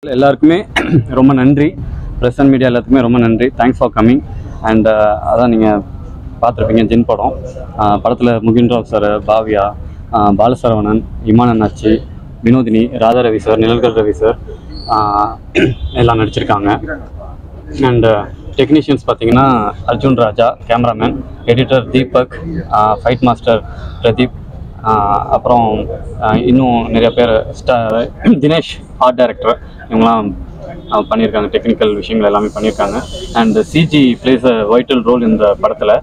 எல்லாருக்குமே ரொம்ப நன்றி. ப்ரெஸ் அண்ட் மீடியா எல்லாத்துக்குமே ரொம்ப நன்றி. Thanks for coming. அண்ட் அதான் நீங்கள் பார்த்துருப்பீங்க ஜின் படம். படத்தில் முகின் ராவ் சார், பாவியா, பாலசரவணன், இமான் அண்ணாச்சி, வினோதினி, ராதா ரவி சார், நிழல்கள் ரவி சார் எல்லாம் நடிச்சிருக்காங்க. அண்ட் டெக்னீஷியன்ஸ் பார்த்தீங்கன்னா Arjun Raja, cameraman, editor Deepak, fight master Pradeep, அப்புறம் இன்னும் நிறைய பேர், தினேஷ் ஆர்ட் டைரக்டர், இவங்களாம் பண்ணியிருக்காங்க. டெக்னிக்கல் விஷயங்கள் எல்லாமே பண்ணியிருக்காங்க. And CG plays a vital role இந்த படத்தில்.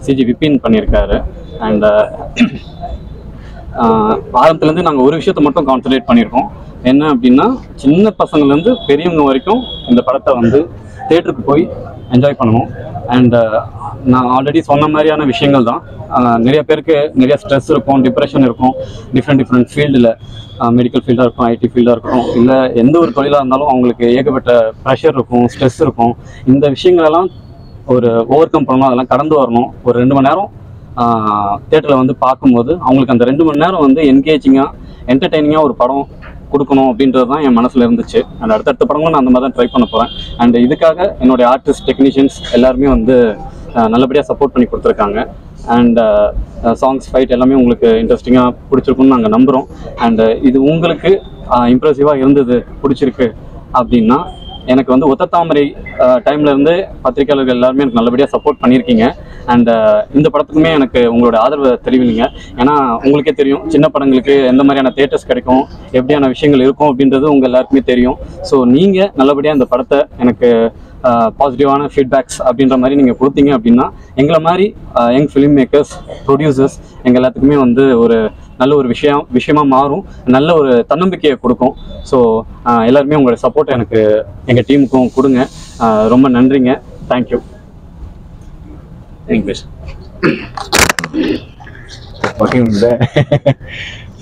சிஜி விபின் பண்ணியிருக்காரு. அண்ட் ஆரம்பத்துலேருந்து நாங்கள் ஒரு விஷயத்தை மட்டும் கான்சன்ட்ரேட் பண்ணியிருக்கோம். என்ன அப்படின்னா, சின்ன பசங்கள்லேருந்து பெரியவங்க வரைக்கும் இந்த படத்தை வந்து தேட்டருக்கு போய் என்ஜாய் பண்ணணும். அண்ட் நான் ஆல்ரெடி சொன்ன மாதிரியான விஷயங்கள் தான். நிறைய பேருக்கு நிறைய ஸ்ட்ரெஸ் இருக்கும், டிப்ரெஷன் இருக்கும். டிஃப்ரெண்ட் ஃபீல்டில், மெடிக்கல் ஃபீல்டாக இருக்கும், ஐடி ஃபீல்டாக இருக்கும், இல்லை எந்த ஒரு தொழிலாக இருந்தாலும் அவங்களுக்கு ஏகப்பட்ட ப்ரெஷர் இருக்கும், ஸ்ட்ரெஸ் இருக்கும். இந்த விஷயங்களெல்லாம் ஒரு ஓவர் கம் பண்ணணும், அதெல்லாம் கடந்து வரணும். ஒரு 2 மணி நேரம் தேட்டரில் வந்து பார்க்கும்போது அவங்களுக்கு அந்த 2 மணி நேரம் வந்து என்கேஜிங்காக, என்டர்டெய்னிங்காக ஒரு படம் கொடுக்கணும் அப்படின்றது தான் என் மனசில் இருந்துச்சு. அண்ட் அடுத்தடுத்த படங்களும் நான் அந்த மாதிரி தான் ட்ரை பண்ண போகிறேன். அண்ட் இதுக்காக என்னுடைய ஆர்டிஸ்ட், டெக்னீஷியன்ஸ் எல்லாருமே வந்து நல்லபடியாக சப்போர்ட் பண்ணி கொடுத்துருக்காங்க. அண்ட் சாங்ஸ், ஃபைட் எல்லாமே உங்களுக்கு இன்ட்ரெஸ்டிங்காக பிடிச்சிருக்குன்னு நாங்கள் நம்புகிறோம். அண்ட் இது உங்களுக்கு இம்ப்ரெசிவாக இருந்தது, பிடிச்சிருக்கு அப்படின்னா, எனக்கு வந்து ஒத்த தாமரை டைம்லேருந்து பத்திரிகையாளர்கள் எல்லாருமே எனக்கு நல்லபடியாக சப்போர்ட் பண்ணியிருக்கீங்க. அண்ட் இந்த படத்துக்குமே எனக்கு உங்களோட ஆதரவை தெரிவிங்க. ஏன்னா உங்களுக்கே தெரியும், சின்ன படங்களுக்கு எந்த மாதிரியான தியேட்டர்ஸ் கிடைக்கும், எப்படியான விஷயங்கள் இருக்கும் அப்படின்றது உங்கள் எல்லாருக்குமே தெரியும். ஸோ நீங்கள் நல்லபடியாக இந்த படத்தை எனக்கு பாசிட்டிவான ஃபீட்பேக்ஸ் அப்படின்ற மாதிரி நீங்கள் கொடுத்தீங்க அப்படின்னா, எங்களை மாதிரி யங் ஃபிலிம் மேக்கர்ஸ், ப்ரொடியூசர்ஸ் எங்கள் எல்லாத்துக்குமே வந்து ஒரு நல்ல ஒரு விஷயமாக மாறும், நல்ல ஒரு தன்னம்பிக்கையை கொடுக்கும். ஸோ எல்லாருமே உங்களோட சப்போர்ட் எனக்கு, எங்கள் டீமுக்கும் கொடுங்க. ரொம்ப நன்றிங்க. Thank you. English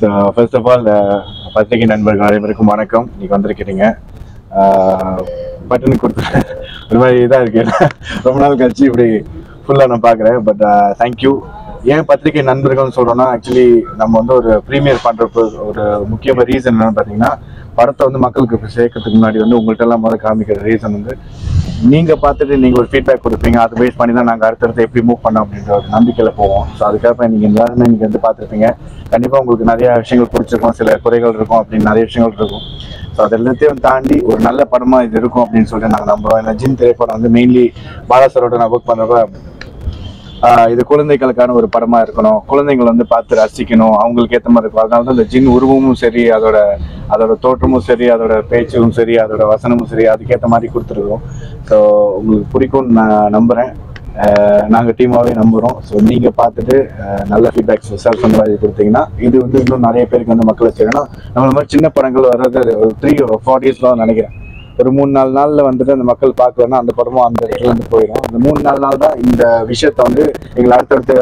so first of all பத்திரிகை நண்பர்கள் அனைவருக்கும் வணக்கம். இன்னைக்கு வந்திருக்கிறீங்க. பட்டனுக்கு கொடுத்து ஒரு மாதிரி இதாக இருக்கு, ரொம்ப நாள் கழிச்சு இப்படி ஃபுல்லாக நான் பார்க்குறேன். But thank you. ஏன் பத்திரிகை நண்பர்கள்னு சொல்கிறோன்னா, ஆக்சுவலி நம்ம வந்து ஒரு ப்ரீமியர் பண்ணுறப்போ ஒரு முக்கியமான ரீசன் என்னன்னு பார்த்தீங்கன்னா, படத்தை வந்து மக்களுக்கு சேர்க்கறதுக்கு முன்னாடி வந்து உங்கள்கிட்ட எல்லாம் முதல்ல காமிக்கிற ரீசன் வந்து, நீங்கள் பார்த்துட்டு நீங்கள் ஒரு ஃபீட்பேக் கொடுப்பீங்க. அதை பேஸ் பண்ணி தான் நாங்கள் அடுத்தடுத்து எப்படி மூவ் பண்ணோம் அப்படின்ற ஒரு நம்பிக்கையில் போவோம். ஸோ அதுக்காக நீங்கள் எல்லாருமே நீங்கள் வந்து பார்த்துருப்பீங்க. கண்டிப்பாக உங்களுக்கு நிறையா விஷயங்கள் பிடிச்சிருக்கும், சில குறைகள் இருக்கும், அப்படின்னு நிறைய விஷயங்கள் இருக்கும். ஸோ அது எல்லாத்தையும் தாண்டி ஒரு நல்ல படமாக இது இருக்கும் அப்படின்னு சொல்லிட்டு நாங்கள் நம்புகிறோம். ஏன்னா ஜின் திரைப்படம் வந்து மெயின்லி பாலாசரோட நான் ஒர்க் பண்ணுறப்ப, இது குழந்தைகளுக்கான ஒரு படமா இருக்கணும், குழந்தைகள் வந்து பார்த்து ரசிக்கணும், அவங்களுக்கு ஏற்ற மாதிரி இருக்கும். அதனால தான் இந்த ஜின் உருவமும் சரி, அதோட தோற்றமும் சரி, அதோட பேச்சும் சரி, அதோட வசனமும் சரி, அதுக்கேற்ற மாதிரி கொடுத்துருக்கோம். ஸோ உங்களுக்கு பிடிக்கும்னு நான் நம்புகிறேன். நாங்கள் டீமாகவே நம்புகிறோம். ஸோ நீங்கள் பார்த்துட்டு நல்ல ஃபீட்பேக்ஸ் செல்ஃப் அந்த மாதிரி கொடுத்தீங்கன்னா, இது வந்து இன்னும் நிறைய பேருக்கு வந்து மக்களை செய்யணும். நம்மள மாதிரி சின்ன படங்கள் வர்றது ஒரு 3-4 days தான் நினைக்கிறேன். ஒரு 3-4 நாளில் வந்துட்டு அந்த மக்கள் பார்க்கலன்னா அந்த படமும் அந்த இடத்துல வந்து போயிடும். அந்த 3-4 நாள் தான் இந்த விஷயத்த வந்து எங்களை அடுத்தடுத்த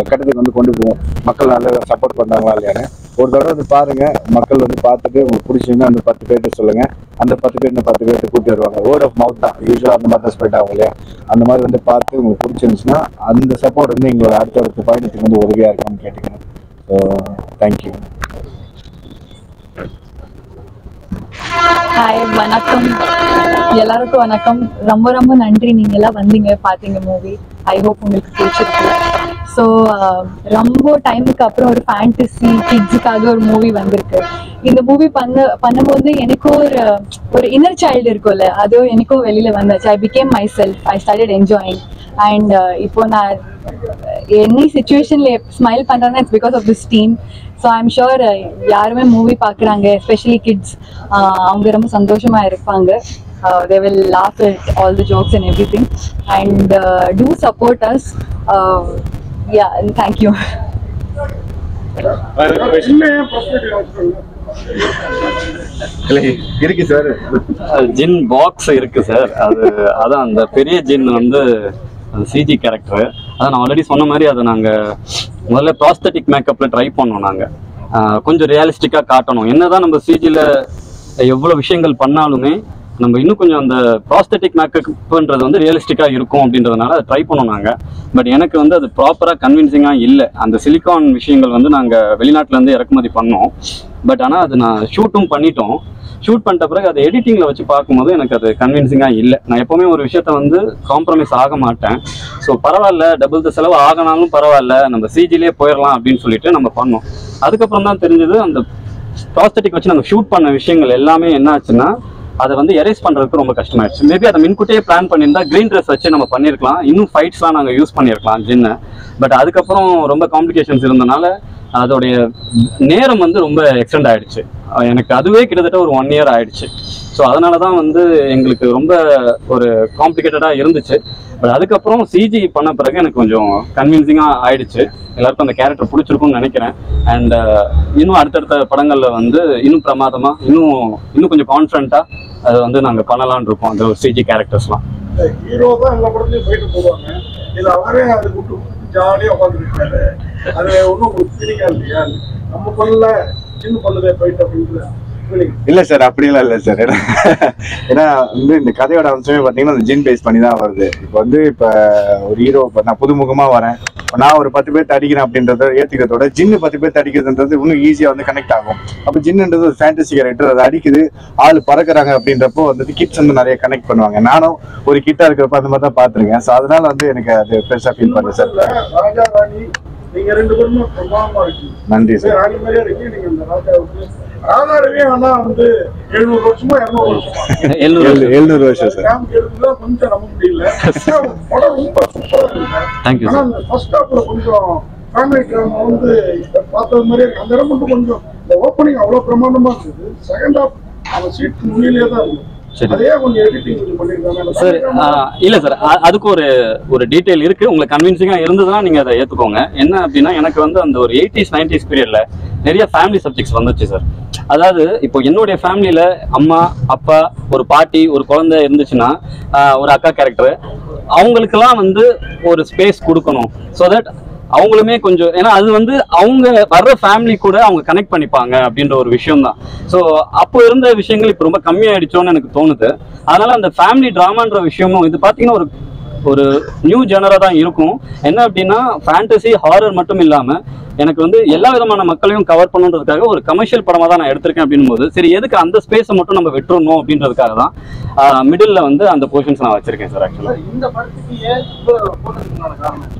கட்டத்துக்கு வந்து கொண்டு போவோம். மக்கள் நல்லா சப்போர்ட் பண்ணுறாங்களா இல்லையான்னு ஒரு தடவை வந்து பாருங்க. மக்கள் வந்து பார்த்துட்டு உங்களுக்கு பிடிச்சிங்கன்னா அந்த 10 பேர்கிட்ட சொல்லுங்க. அந்த 10 பேர் இந்த 10 பேர்கிட்ட கூட்டி வருவாங்க. வேர்ட் ஆஃப் மவுத் தான் யூஸ்வலாக அந்த மாதிரி தான் ஸ்ப்ரெட் ஆகும் இல்லையா? அந்த மாதிரி வந்து பார்த்து உங்களுக்கு பிடிச்சிருந்துச்சுன்னா அந்த சப்போர்ட் வந்து எங்களோட அடுத்தடுத்த பயணத்துக்கு வந்து உதவியாக இருக்கும்னு கேட்டுக்கணும். So thank you. ஹாய், வணக்கம் எல்லாருக்கும். வணக்கம். ரொம்ப ரொம்ப நன்றி, நீங்க எல்லாம் வந்தீங்க, பார்த்தீங்க மூவி. ஐ ஹோப் உங்களுக்கு பிடிச்சிருக்கு. ஸோ ரொம்ப டைமுக்கு அப்புறம் ஒரு ஃபேண்டசி கிட்ஸுக்காக ஒரு மூவி வந்திருக்கு. இந்த மூவி பண்ணும்போது எனக்கும் ஒரு இன்னர் சைல்டு இருக்கும்ல, அதுவும் எனக்கும் வெளியில வந்தாச்சு. I became myself. I started enjoying. And இப்போ நான் எனி சிச்சுவேஷன்ல ஸ்மைல் பண்றேன்னா it's because of this team. So I'm sure யாருமே மூவி பார்க்குறாங்க, எஸ்பெஷலி கிட்ஸ், அவங்க ரொம்ப சந்தோஷமா இருப்பாங்க. They will laugh at all the jokes and everything. And do support us. Yeah, and thank you. இருக்கு சார், ஜின் box இருக்கு sir. அதான் அந்த பெரிய ஜின் வந்து சிஜி கேரக்டரு. அதான் நான் ஆல்ரெடி சொன்ன மாதிரி அதை நாங்கள் முதல்ல ப்ராஸ்தட்டிக் மேக்கப்பில் ட்ரை பண்ணோம். நாங்கள் கொஞ்சம் ரியலிஸ்டிக்காக காட்டணும். என்னதான் நம்ம சிஜியில் எவ்வளோ விஷயங்கள் பண்ணாலுமே நம்ம இன்னும் கொஞ்சம் அந்த ப்ராஸ்தட்டிக் மேக்கப்ன்றது வந்து ரியலிஸ்டிக்காக இருக்கும் அப்படின்றதுனால அதை ட்ரை பண்ணோம் நாங்கள். பட் எனக்கு வந்து அது ப்ராப்பராக கன்வின்சிங்காக இல்லை. அந்த சிலிக்கான் விஷயங்கள் வந்து நாங்கள் வெளிநாட்டிலேருந்து இறக்குமதி பண்ணோம். பட் ஆனால் அது நான் ஷூட்டும் பண்ணிட்டோம். ஷூட் பண்ணிட்ட பிறகு அதை எடிட்டிங்ல வச்சு பார்க்கும்போது எனக்கு அது கன்வின்சிங்கா இல்லை. நான் எப்பவுமே ஒரு விஷயத்த வந்து காம்ப்ரமைஸ் ஆக மாட்டேன். ஸோ பரவாயில்ல, டபுள் த செலவு ஆகினாலும் பரவாயில்ல, நம்ம சிஜிலே போயிடலாம் அப்படின்னு சொல்லிட்டு நம்ம பண்ணோம். அதுக்கப்புறம் தான் தெரிஞ்சது அந்த ப்ராஸ்தட்டிக் வச்சு நம்ம ஷூட் பண்ண விஷயங்கள் எல்லாமே என்ன ஆச்சுன்னா அதை வந்து எரேஸ் பண்றதுக்கு ரொம்ப கஷ்டமாயிடுச்சு. மேபி அதை முன்கூட்டியே பிளான் பண்ணியிருந்தா கிரீன் ட்ரெஸ் வச்சு நம்ம பண்ணியிருக்கலாம், இன்னும் ஃபைட்ஸ்லாம் நாங்கள் யூஸ் பண்ணியிருக்கலாம் ஜின்னை. பட் அதுக்கப்புறம் ரொம்ப காம்ப்ளிகேஷன்ஸ் இருந்தனால அதோடைய நேரம் வந்து ரொம்ப எக்ஸ்டெண்ட் ஆயிடுச்சு. எனக்கு அதுவே கிட்டத்தட்ட ஒரு 1 இயர் ஆயிடுச்சு. ஸோ அதனால தான் வந்து எங்களுக்கு ரொம்ப ஒரு காம்ப்ளிகேட்டடாக இருந்துச்சு. பட் அதுக்கப்புறம் சிஜி பண்ண பிறகு எனக்கு கொஞ்சம் கன்வின்சிங்காக ஆயிடுச்சு. எல்லாருக்கும் அந்த கேரக்டர் பிடிச்சிருக்கும்னு நினைக்கிறேன். அண்ட் இன்னும் அடுத்தடுத்த படங்களில் வந்து இன்னும் பிரமாதமாக இன்னும் கொஞ்சம் கான்ஃபிடண்ட்டாக அதை வந்து நாங்கள் பண்ணலான்னு இருக்கோம். அந்த சிஜி கேரக்டர்ஸ்லாம் ஹீரோ தான் எல்லா படத்துலையும் போயிட்டு போவாங்க. இதில் அவரே அது விட்டு ஜாலியாக உட்காந்துருக்காரு. அது ஒன்றும் ஒரு ஃபீலிங்காக இல்லையா? நம்ம கொள்ள சின்ன கொள்ளதே போயிட்டு அப்படின்ற ஃபீலிங் இல்ல சார், அப்படிலாம் இல்லை சார். ஏன்னா வந்து இந்த கதையோட அம்சமே பார்த்தீங்கன்னா அந்த ஜின் பேஸ் பண்ணி தான் வருது. இப்போ ஒரு ஹீரோ நான் புதுமுகமா வரேன், நான் ஒரு 10 பேர் அடிக்கிறேன் அப்படின்றத ஏத்துக்கிறதோட ஜின்னு 10 பேர் அடிக்கிறதுன்றது இன்னும் ஈஸியா வந்து கனெக்ட் ஆகும். அப்போ ஜின்னுன்றது ஒரு ஃபேண்டசி கேரக்டர், அது அடிக்குது, ஆள் பறக்குறாங்க அப்படின்றப்போ வந்து கிட்ஸ் வந்து நிறைய கனெக்ட் பண்ணுவாங்க. நானும் ஒரு கிட்டா இருக்கிறப்ப அந்த மாதிரி தான் பார்த்துருக்கேன். ஸோ அதனால வந்து எனக்கு அது பெருசா ஃபீல் பண்ணுறேன் சார். ராஜா ராணி நீங்க 2 பேருமே பிரமாதமா இருக்கீங்க. நன்றி சார். ராணி மாதிரியே இருக்கீங்க. நீங்க இந்த ராஜாவுக்கு ராதாரவே ஆனா வந்து 700 வருஷமா 200 வருஷமா 700 வருஷம் சார். கொஞ்சம் நம்ப முடியல. படம் ரொம்ப சூப்பரா இருக்கு. தேங்க்யூ ஆனா சார். அந்த ஃபர்ஸ்ட் ஹாஃப்ல கொஞ்சம் ஃபேமிலி டிராமா வந்து பார்த்தது மாதிரி இருக்கு. அந்த இடம் மட்டும் கொஞ்சம் இந்த ஓப்பனிங் அவ்வளவு பிரமாண்டமா இருக்குது. செகண்ட் ஹாஃப் அவன் சீட் முன்னிலேயே தான் இருக்கு. சரி சார். இல்ல சார், அதுக்கு ஒரு டீடைல் இருக்கு. உங்களுக்கு கன்வின்சிங்கா இருந்ததுன்னா நீங்க அதை ஏத்துக்கோங்க. என்ன அப்படின்னா எனக்கு வந்து அந்த ஒரு 80s 90s பீரியட்ல நிறைய ஃபேமிலி சப்ஜெக்ட்ஸ் வந்துச்சு சார். அதாவது இப்போ என்னுடைய ஃபேமிலியில அம்மா அப்பா ஒரு பாட்டி ஒரு குழந்தை இருந்துச்சுன்னா ஒரு அக்கா கேரக்டர், அவங்களுக்கெல்லாம் வந்து ஒரு ஸ்பேஸ் கொடுக்கணும். ஸோ தட் அவங்களுமே கொஞ்சம், ஏன்னா அது வந்து அவங்க வர்ற ஃபேமிலி கூட அவங்க கனெக்ட் பண்ணிப்பாங்க அப்படின்ற ஒரு விஷயம் தான். ஸோ அப்போ இருந்த விஷயங்கள் இப்போ ரொம்ப கம்மியாயிடுச்சோன்னு எனக்கு தோணுது. அதனால அந்த ஃபேமிலி ட்ராமான்ற விஷயமும் இது பார்த்தீங்கன்னா ஒரு நியூ ஜெனரா தான் இருக்கும். என்ன அப்படின்னா ஃபேண்டசி ஹாரர் மட்டும் இல்லாம எனக்கு வந்து எல்லா விதமான மக்களையும் கவர் பண்ணுன்றதுக்காக ஒரு கமர்ஷியல் படமா தான் நான் எடுத்திருக்கேன். அப்படின்னும் போது சரி எதுக்கு அந்த ஸ்பேஸை மட்டும் நம்ம விட்டுறணும் அப்படின்றதுக்காக தான் மிடில் வந்து அந்த போர்ஷன்ஸ் நான் வச்சிருக்கேன் சார். ஆக்சுவலா இந்த படத்துக்கு ஏன் காரணம்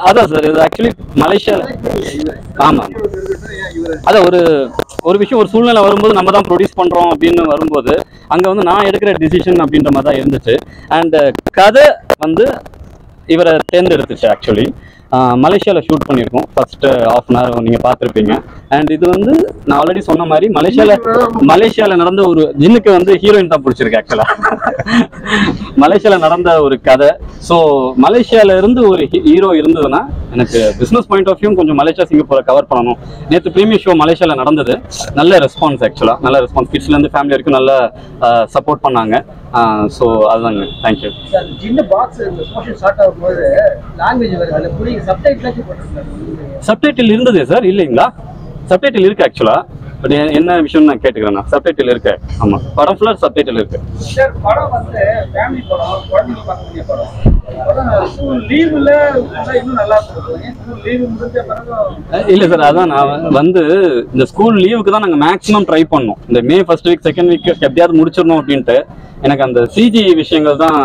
அதான் சார், இது ஆக்சுவலி மலேசியால ஆமா அதான் ஒரு விஷயம், ஒரு சூழ்நிலை வரும்போது நம்ம தான் ப்ரொடியூஸ் பண்றோம் அப்படின்னு வரும்போது அங்க வந்து நான் எடுக்கிற டிசிஷன் அப்படின்ற மாதிரி தான் இருந்துச்சு. அண்ட் கதை வந்து இவரை தேர்ந்தெடுத்துச்சு. ஆக்சுவலி மலேசியாவில் ஷூட் பண்ணியிருக்கோம். ஃபர்ஸ்ட் ½ அன் ஹவர் நீங்கள் பார்த்துருப்பீங்க. அண்ட் இது வந்து நான் ஆல்ரெடி சொன்ன மாதிரி மலேசியாவில் நடந்த ஒரு ஜின்னுக்கு வந்து ஹீரோயின் தான் பிடிச்சிருக்கு. ஆக்சுவலாக மலேசியாவில் நடந்த ஒரு கதை. ஸோ மலேசியாவில் இருந்து ஒரு ஹீரோ இருந்ததுன்னா எனக்கு பிஸ்னஸ் பாயிண்ட் ஆஃப் வியூ கொஞ்சம் மலேசியா சிங்கப்பூரை கவர் பண்ணணும். நேற்று ப்ரீமியர் ஷோ மலேசியாவில் நடந்தது. நல்ல ரெஸ்பான்ஸ், ஆக்சுவலாக நல்ல ரெஸ்பான்ஸ். கிட்ஸ்லேருந்து ஃபேமிலி வரைக்கும் நல்ல சப்போர்ட் பண்ணாங்க. ஸோ அதுதாங்க. தேங்க்யூ. சப்டைட்டில் இருந்தது சார்? இல்லைங்களா, சப்டைட்டில் இருக்கு ஆக்சுவலா. பட் என்ன விஷயம் நான் கேட்டுக்கிறேன். சப்டைட்டில் இருக்கு. ஆமா, படம் ஃபுல்லா சப்டைட்டில் இருக்கு. சார் படம் வந்து ஃபேமிலி படம், குழந்தைங்க பார்க்கக்கூடிய படம். லீவுல இன்னும் நல்லா இல்ல சார், அதான் நான் வந்து இந்த ஸ்கூல் லீவுக்கு தான் நாங்க மேக்ஸிமம் ட்ரை பண்ணோம். இந்த May 1st week 2nd week எப்படியாவது முடிச்சிடணும் அப்படின்ட்டு. எனக்கு அந்த சிஜி விஷயங்கள் தான்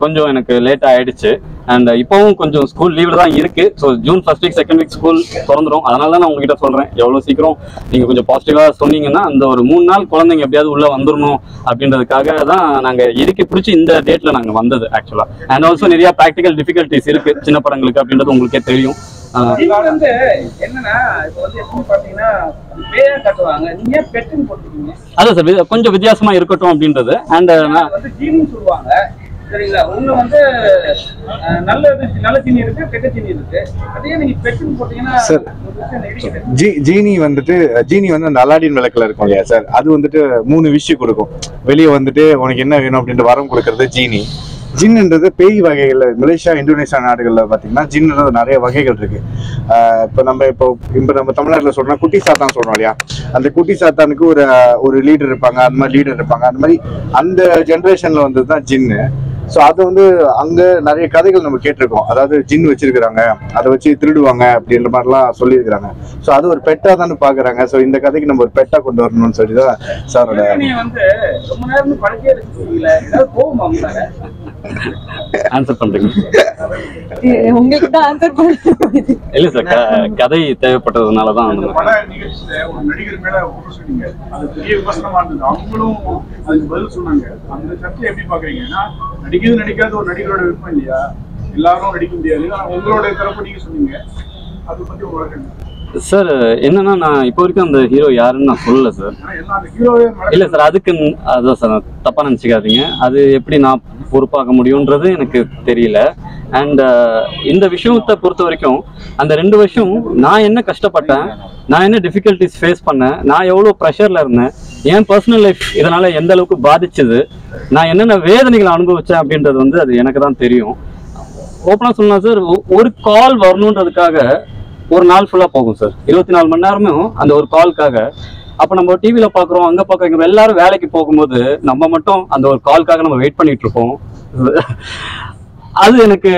கொஞ்சம் எனக்கு லேட்டாக ஆயிடுச்சு. அண்ட் இப்போவும் கொஞ்சம் ஸ்கூல் லீவில் தான் இருக்கு. So June 1st week 2nd week school திறந்துடும். அதனால தான் நான் உங்ககிட்ட சொல்றேன், எவ்வளோ சீக்கிரம் நீங்கள் கொஞ்சம் பாசிட்டிவாக சொன்னீங்கன்னா அந்த ஒரு 3 நாள் குழந்தைங்க எப்படியாவது உள்ள வந்துடணும் அப்படின்றதுக்காக தான் நாங்கள் இறுக்கி பிடிச்சி இந்த டேட்ல நாங்கள் வந்தது ஆக்சுவலா. அண்ட் ஆல்சோ நிறைய ப்ராக்டிக்கல் டிஃபிகல்ட்டிஸ் இருக்கு சின்ன படங்களுக்கு அப்படின்றது உங்களுக்கே தெரியும். வந்து என்னன்னா இப்போ வந்து எப்படி பாத்தீங்கன்னா பேயா காட்டுவாங்க, நீங்க பெட்டுன்னு போட்டுருக்கீங்க. அதான் சார், கொஞ்சம் வித்தியாசமா இருக்கட்டும் அப்படின்றது. அண்ட் வந்து ஜீனின்னு சொல்லுவாங்க, சரிங்களா? ஒண்ணு வந்து நல்ல தீனி இருக்கு, கெட்ட தீனி இருக்கு. அதே நீங்க பெட்டுன்னு போட்டீங்கன்னா ஜீனி வந்து அந்த அலாடின் விளக்குல இருக்கும் இல்லையா சார், அது வந்துட்டு 3 விஷயம் கொடுக்கும். வெளியே வந்துட்டு உனக்கு என்ன வேணும் அப்படின்ட்டு வரம் கொடுக்கறது ஜீனி. ஜின்ன்றது பேய் வகைகள். மலேசியா இந்தோனேஷியா நாடுகள்ல பாத்தீங்கன்னா ஜின்ன்றது நிறைய வகைகள் இருக்கு. இப்போ நம்ம தமிழ்நாட்டுல சொல்றோம்னா குட்டி சாத்தான் சொல்றோம் இல்லையா, அந்த குட்டி சாத்தானுக்கு ஒரு லீடர் இருப்பாங்க, அந்த மாதிரி லீடர் இருப்பாங்க. அந்த மாதிரி அந்த ஜென்ரேஷன்ல வந்ததுதான் ஜின்னு. ஸோ அது வந்து அங்க நிறைய கதைகள் நம்ம கேட்டிருக்கோம். அதாவது ஜின் வச்சிருக்கிறாங்க, அதை வச்சு திருடுவாங்க அப்படின்ற மாதிரிலாம் சொல்லியிருக்கிறாங்க. ஸோ அது ஒரு பெட்டா தானே பாக்குறாங்க. ஸோ இந்த கதைக்கு நம்ம ஒரு பெட்டா கொண்டு வரணும்னு சொல்லிதான் சாரோட ரொம்ப நேரம் பழக்கே ஆன்சர் பண்றீங்க? உங்களுக்கு தான் ஆன்சர் பண்ணுங்க. இல்ல சார், கதை தேவைப்பட்டதுனாலதான் அந்த பல நிகழ்ச்சியில ஒரு நடிகர் மேல சொன்னீங்க, அது பெரிய விமர்சனமா இருந்தது. அவங்களும் அதுக்கு பதில் சொன்னாங்க. அந்த சர்ச்சை எப்படி பாக்குறீங்க? ஏன்னா நடிக்கிறது நடிக்காத ஒரு நடிகரோட விருப்பம் இல்லையா, எல்லாரும் நடிக்க முடியாது. ஆனா உங்களோட தரப்பு நீங்க சொன்னீங்க, அதை பத்தி உங்களுக்கு சார் என்னன்னா, நான் இப்போ வரைக்கும் அந்த ஹீரோ யாருன்னு நான் சொல்லல சார். இல்ல சார், அதுக்கு அதான் சார் தப்பா நினைச்சுக்காதீங்க. அது எப்படி நான் பொறுப்பாக்க முடியும்ன்றது எனக்கு தெரியல. அண்ட் இந்த விஷயத்தை பொறுத்த வரைக்கும் அந்த 2 வருஷம் நான் என்ன கஷ்டப்பட்டேன், நான் என்ன டிஃபிகல்ட்டிஸ் ஃபேஸ் பண்ணேன், நான் எவ்வளோ ப்ரெஷர்ல இருந்தேன், என் பர்சனல் லைஃப் இதனால எந்த அளவுக்கு பாதிச்சது, நான் என்னென்ன வேதனைகளை அனுபவிச்சேன் அப்படின்றது வந்து அது எனக்கு தான் தெரியும். ஓப்பனா சொல்லலாம் சார், ஒரு கால் வரணுன்றதுக்காக ஒரு நாள் ஃபுல்லா போகும் சார். 24 மணி நேரமும் அந்த ஒரு கால்காக. அப்ப நம்ம டிவியில பாக்குறோம், அங்க பாக்குறோம், எல்லாரும் வேலைக்கு போகும்போது நம்ம மட்டும் அந்த ஒரு கால்காக நம்ம வெயிட் பண்ணிட்டு இருப்போம். அது எனக்கு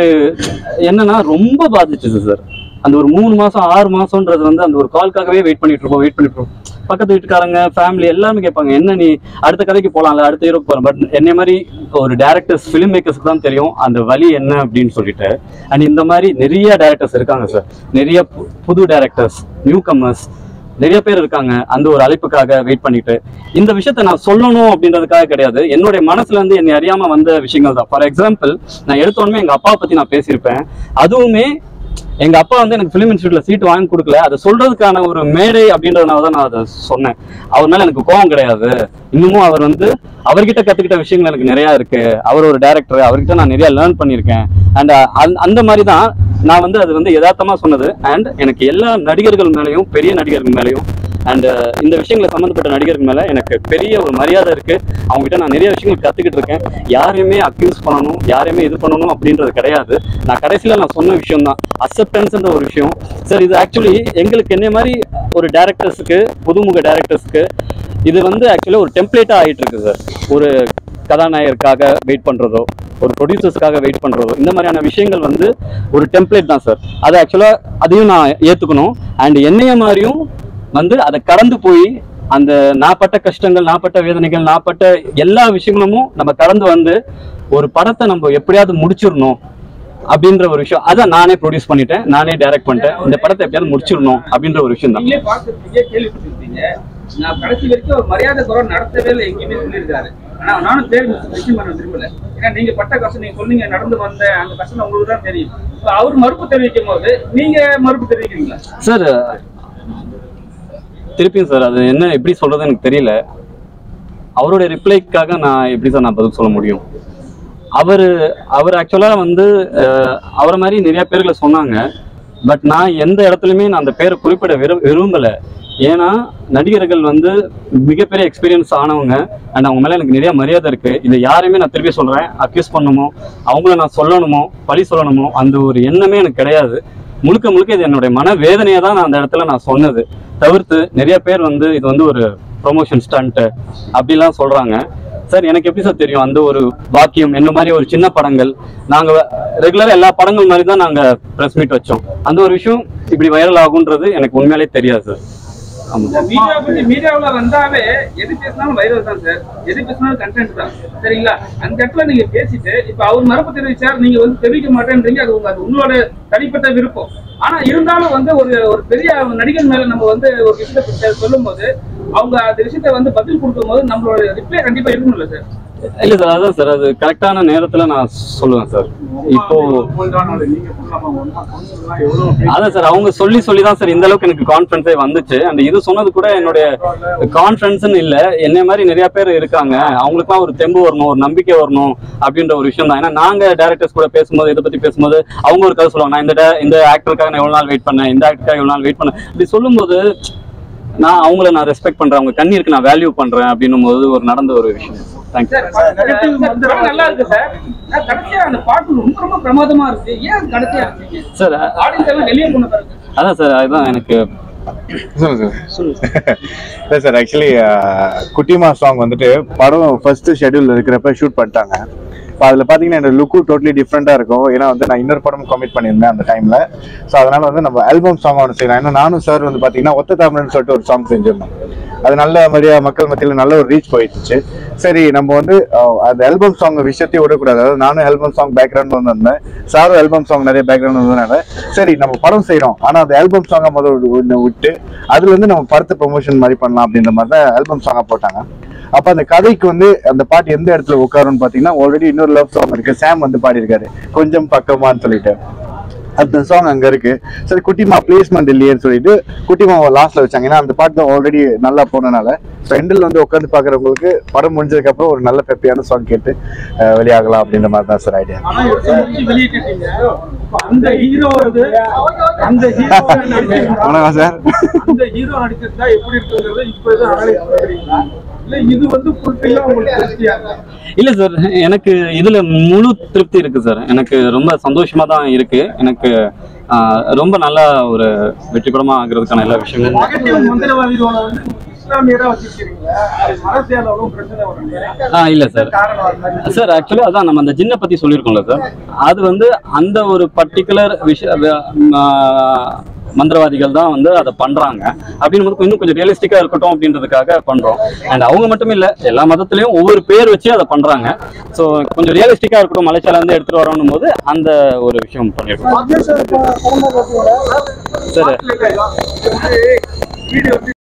என்னன்னா ரொம்ப பாதிச்சது சார். அந்த ஒரு 3 மாசம் 6 மாசம்ன்றது வந்து அந்த ஒரு கால்காகவே வெயிட் பண்ணிட்டு இருப்போம். பக்கத்து வீட்டுக்காரங்க, ஃபேமிலி எல்லாருமே கேட்பாங்க, என்ன நீ அடுத்த கதைக்கு போகலாம்ல, அடுத்த ஹீரோக்கு போறேன். பட் என்னை மாதிரி ஒரு டேரக்டர்ஸ், ஃபிலிம் மேக்கர்ஸ்க்கு தான் தெரியும் அந்த வலி என்ன அப்படின்னு சொல்லிட்டு. அண்ட் இந்த மாதிரி நிறைய டேரக்டர்ஸ் இருக்காங்க சார், நிறைய புது டேரக்டர்ஸ், நியூ கம்மர்ஸ் நிறைய பேர் இருக்காங்க அந்த ஒரு அழைப்புக்காக வெயிட் பண்ணிட்டு. இந்த விஷயத்த நான் சொல்லணும் அப்படின்றதுக்காக கிடையாது, என்னுடைய மனசுல இருந்து என்னை அறியாம வந்த விஷயங்கள் தான். ஃபார் எக்ஸாம்பிள், நான் எடுத்தோடனே எங்க அப்பாவை பத்தி நான் பேசியிருப்பேன். அதுவுமே எங்க அப்பா வந்து எனக்கு ஃபிலிம் இன்ஸ்டியூட்ல சீட் வாங்கி கொடுக்கல, அதை சொல்றதுக்கான ஒரு மேடை அப்படின்றதுனால தான் நான் அதை சொன்னேன். அவர் மேல எனக்கு கோபம் கிடையாது. இன்னமும் அவர் வந்து அவர்கிட்ட கத்துக்கிட்ட விஷயங்கள் எனக்கு நிறைய இருக்கு. அவர் ஒரு டைரக்டர், அவர்கிட்ட நான் நிறைய லேர்ன் பண்ணியிருக்கேன். அண்ட் அந்த மாதிரி தான் நான் வந்து அது வந்து யதார்த்தமா சொன்னது. அண்ட் எனக்கு எல்லா நடிகர்கள் மேலேயும், பெரிய நடிகர்கள் மேலேயும் அண்ட் இந்த விஷயங்களை சம்மந்தப்பட்ட நடிகர்கள் மேல எனக்கு பெரிய ஒரு மரியாதை இருக்கு. அவங்க கிட்ட நான் நிறைய விஷயங்கள் கத்துக்கிட்டு இருக்கேன். யாரையுமே அக்யூஸ் பண்ணணும், யாரையுமே இது பண்ணணும் அப்படின்றது கிடையாது. நான் கடைசியில நான் சொன்ன விஷயம் தான் அக்செப்டன்ஸ்ன்ற ஒரு விஷயம் சார். இது ஆக்சுவலி எங்களுக்கு என்ன மாதிரி ஒரு டேரக்டர்ஸுக்கு, புதுமுக டேரக்டர்ஸ்க்கு இது வந்து ஆக்சுவலி ஒரு டெம்ப்ளேட்டா ஆகிட்டு இருக்கு சார். ஒரு கதாநாயகருக்காக வெயிட் பண்றதோ, ஒரு ப்ரொடியூசர்ஸ்க்காக வெயிட் பண்றதோ, இந்த மாதிரியான விஷயங்கள் வந்து ஒரு டெம்ப்ளேட் தான் சார். அதை ஆக்சுவலா அதையும் நான் ஏத்துக்கணும். அண்ட் என்னைய மாதிரியும் வந்து அதை கடந்து போய் அந்த நாப்பட்ட கஷ்டங்கள், நாப்பட்ட வேதனைகள், நாப்பட்ட எல்லா விஷயங்களும் நம்ம கடந்து வந்து ஒரு படத்தை நம்ம எப்படியாவது முடிச்சிடணும் அப்படின்ற ஒரு விஷயம். அதான் நானே ப்ரொடியூஸ் பண்ணிட்டேன், நானே டைரக்ட் பண்ணிட்டேன். இந்த படத்தை எப்படியாவது முடிச்சிடணும் அப்படின்ற ஒரு விஷயம் தான். கேள்விப்பட்டிருக்கீங்க, நான் கடைசி வரைக்கும் ஒரு மரியாதை குறை நடத்தவே இல்லை எங்கேயுமே சொல்லியிருக்காரு. ஆனா நானும் பேர் வெற்றி பண்ண விரும்பல. ஏன்னா நீங்க பட்ட கஷ்டம், நீங்க சொன்னீங்க நடந்து வந்த அந்த கஷ்டம் உங்களுக்கு தான் தெரியும். அவர் மறுப்பு தெரிவிக்கும் போது நீங்க மறுப்பு தெரிவிக்கிறீங்களா சார்? திருப்பியும் சார், அது என்ன எப்படி சொல்றது எனக்கு தெரியல. அவருடைய ரிப்ளைக்காக நான் எப்படி சார் நான் பதில் சொல்ல முடியும்? அவர் ஆக்சுவலா வந்து அவரை மாதிரி நிறைய பேர்களை சொன்னாங்க. பட் நான் எந்த இடத்துலையுமே நான் அந்த பேரை குறிப்பிட விரும்பலை. ஏன்னா நடிகர்கள் வந்து மிகப்பெரிய எக்ஸ்பீரியன்ஸ் ஆனவங்க. அண்ட் அவங்க மேலே எனக்கு நிறைய மரியாதை இருக்கு. இதை யாரையுமே நான் திருப்பி சொல்றேன், அக்யூஸ் பண்ணணுமோ, அவங்கள நான் சொல்லணுமோ, பழி சொல்லணுமோ, அந்த ஒரு எண்ணமே எனக்கு கிடையாது. முழுக்க முழுக்க இது என்னுடைய மன வேதனையை தான் நான் அந்த இடத்துல நான் சொன்னது. தவிர்த்து நிறைய பேர் வந்து இது வந்து ஒரு ப்ரொமோஷன் ஸ்டண்ட் அப்படிலாம் சொல்றாங்க. சார் எனக்கு எப்படி சார் தெரியும்? அந்த ஒரு பாக்கியம் என்ன மாதிரி ஒரு சின்ன படங்கள், நாங்க ரெகுலரா எல்லா படங்கள் மாதிரி தான் நாங்க பிரஸ் மீட் வச்சோம். அந்த ஒரு விஷயம் இப்படி வைரல் ஆகுன்றது எனக்கு உண்மையிலே தெரியாது சார். மீடியாவுல வந்தாவே எது பேசினாலும் வைரல் தான் சார், எது பேசினாலும் கண்டென்ட் தான். சரிங்களா? அந்த இடத்துல நீங்க பேசிட்டு இப்ப அவர் மறுப்பு தெரிவிச்சார், நீங்க வந்து தெரிவிக்க மாட்டேன்றீங்க. அது உங்களோட தனிப்பட்ட விருப்பம். ஆனா இருந்தாலும் வந்து ஒரு பெரிய நடிகர் மேல நம்ம வந்து ஒரு விஷயத்தை சொல்லும் போது, அவங்க அந்த விஷயத்த வந்து பதில் கொடுக்கும் போது நம்மளோட ரிப்ளை கண்டிப்பா இருக்கணும்ல சார்? இல்ல சார், அதான் சார், அது கரெக்டான நேரத்துல நான் சொல்லுவேன் சார். இப்போ அதான் சார், அவங்க சொல்லி தான் சார் இந்த அளவுக்கு எனக்கு கான்ஃபிடன்ஸே வந்துச்சு. அந்த இது சொன்னது கூட என்னுடைய கான்ஃபிடன்ஸ்ன்னு இல்லை, என்னை மாதிரி நிறைய பேர் இருக்காங்க, அவங்களுக்குலாம் ஒரு தெம்பு வரணும், ஒரு நம்பிக்கை வரணும் அப்படின்ற ஒரு விஷயம் தான். ஏன்னா நாங்க டேரக்டர்ஸ் கூட பேசும்போது, இதை பத்தி பேசும்போது அவங்க ஒரு கதை சொல்லுவாங்க, நான் இந்த ஆக்டருக்காக நான் எவ்வளவு நாள் வெயிட் பண்ணேன், இந்த ஆக்டருக்காக எவ்வளவு நாள் வெயிட் பண்ணேன். இப்படி சொல்லும்போது நான் அவங்கள நான் ரெஸ்பெக்ட் பண்றேன், அவங்க கண்ணீருக்கு நான் வேல்யூ பண்றேன் அப்படின்னும் போது ஒரு நடந்த ஒரு விஷயம். நல்லா இருக்கு சார். கடைசியா அந்த பாட்டு ரொம்ப பிரமாதமா இருக்கு. ஏன் கடைசியா சார் ஆடியன்ஸ் எல்லாம் வெளியே போன பாருங்க. அதான் சார், அதுதான் எனக்கு இல்லை சார். ஆக்சுவலி குட்டிமா சாங் வந்துட்டு படம் ஃபர்ஸ்ட் ஷெட்யூல் இருக்கிறப்ப ஷூட் பண்ணிட்டாங்க. அதில் பார்த்தீங்கன்னா என்னோட லுக்கும் டோட்டலி டிஃப்ரெண்ட்டாக இருக்கும். ஏன்னா வந்து நான் இன்னொரு படம் கமிட் பண்ணியிருந்தேன் அந்த டைமில். ஸோ அதனால வந்து நம்ம ஆல்பம் சாங் ஒன்று செய்யலாம். ஏன்னா நானும் சார் வந்து பார்த்தீங்கன்னா ஒத்த தமிழ்னு சொல்லிட்டு ஒரு சாங் செஞ்சிருந்தோம். அது நல்ல மாதிரியாக மக்கள் மத்தியில் நல்ல ஒரு ரீச் போயிடுச்சு. சரி நம்ம வந்து அந்த ஆல்பம் சாங் விஷயத்தையும் விடக்கூடாது. அதாவது நானும் ஆல்பம் சாங் பேக்ரவுண்ட் வந்திருந்தேன், சாரும் ஆல்பம் சாங் நிறைய பேக்ரவுண்ட் வந்ததுனால சரி நம்ம படம் செய்கிறோம், ஆனால் அந்த ஆல்பம் சாங்கை முதல்ல விட்டு அதுல இருந்து நம்ம படத்தை ப்ரொமோஷன் மாதிரி பண்ணலாம் அப்படின்ற மாதிரி தான் ஆல்பம் சாங்கா போட்டாங்க. அப்ப அந்த கதைக்கு வந்து அந்த பாட்டு எந்த இடத்துல உட்காருன்னு பாத்தீங்கன்னா ஆல்ரெடி இன்னொரு லவ் சாங் இருக்கு, சாம் வந்து பாடியிருக்காரு கொஞ்சம் பக்கமான்னு சொல்லிட்டு, அந்த சாங் அங்க இருக்கு. சரி குட்டிமா பிளேஸ்மெண்ட் இல்லையேன்னு சொல்லிட்டு குட்டிமாவை லாஸ்ட்ல வச்சாங்க. ஏன்னா அந்த பாட்டு தான் ஆல்ரெடி நல்லா போனனால ஃப்ரெண்டில் வந்து உட்காந்து பாக்குறவங்களுக்கு படம் முடிஞ்சதுக்கு அப்புறம் ஒரு நல்ல பெப்பியான சாங் கேட்டு வெளியாகலாம் அப்படின்ற மாதிரி தான் சார் ஐடியா. அந்த ஹீரோ வந்து அந்த ஹீரோ வணக்கம் சார். அந்த ஹீரோ நடிச்சிருந்தா எப்படி இருக்குங்கிறது இப்பதான் அனலைஸ் பண்றீங்களா இல்ல இது வந்து ஃபுல்ஃபில்லா உங்களுக்கு திருப்தியா? இல்ல சார், எனக்கு இதுல முழு திருப்தி இருக்கு சார். எனக்கு ரொம்ப சந்தோஷமா தான் இருக்கு. எனக்கு ரொம்ப நல்ல ஒரு வெற்றி படமா ஆகிறதுக்கான எல்லா விஷயங்களும். நெகட்டிவ் மந்திரவாதி ரோலை வந்து இஸ்லாமியரா வச்சிருக்கீங்களா? அது மனசியலும் பிரச்சனை வரும் இல்ல சார். சார் ஆக்சுவலி அதான் நம்ம அந்த ஜின்னை பத்தி சொல்லியிருக்கோம்ல சார், அது வந்து அந்த ஒரு பர்டிகுலர் மந்திரவாதிகள் தான் வந்து அதை பண்றாங்க அப்படின்னு இன்னும் கொஞ்சம் ரியலிஸ்டிக்கா இருக்கட்டும் அப்படின்றதுக்காக பண்றோம். அண்ட் அவங்க மட்டும் இல்ல, எல்லா மதத்திலயும் ஒவ்வொரு பேர் வச்சு அதை பண்றாங்க. ஸோ கொஞ்சம் ரியலிஸ்டிக்கா இருக்கட்டும், மலேசியால இருந்து எடுத்துட்டு வரணும் போது அந்த ஒரு விஷயம் பண்ணிருக்கோம் சார்.